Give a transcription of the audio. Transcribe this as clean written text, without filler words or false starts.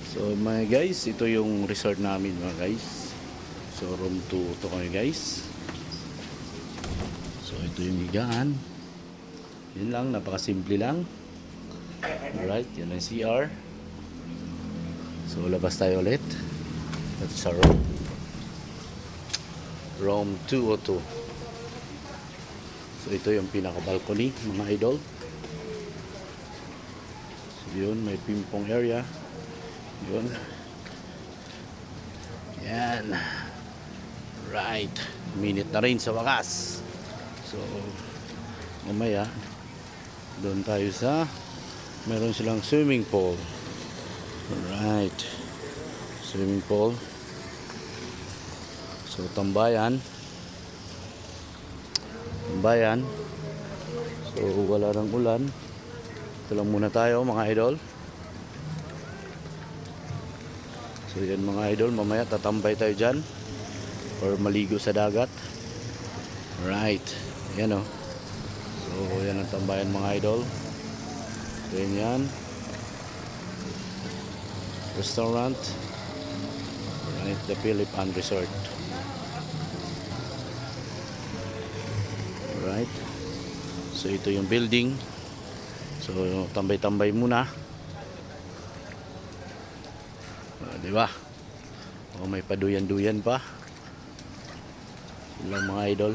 So mga guys, ito yung resort namin mga guys. So room 2 to kami guys. So ito yung higaan. Yun lang, napakasimple lang. Alright, yan ang CR. So labas tayo ulit. That's our room. Room 202. So ito yung pinaka balcony mga idol. So yun, may ping-pong area. Yun. Yan. Right. Minute na rin sa wakas. So mamaya doon tayo sa meron silang swimming pool. Alright. Swimming pool. So tambayan. Tambayan. So wala nang ulan. Ito lang muna tayo mga idol. So yan mga idol, mamaya tatambay tayo dyan or maligo sa dagat. Right. Yan o. So yan ang tambayan mga idol. So yan. Restaurant. Right, the Philip and Resort. Right. So ito yung building. So tambay-tambay muna. Di ba? O may paduyan-duyan pa. Ilang mga idol.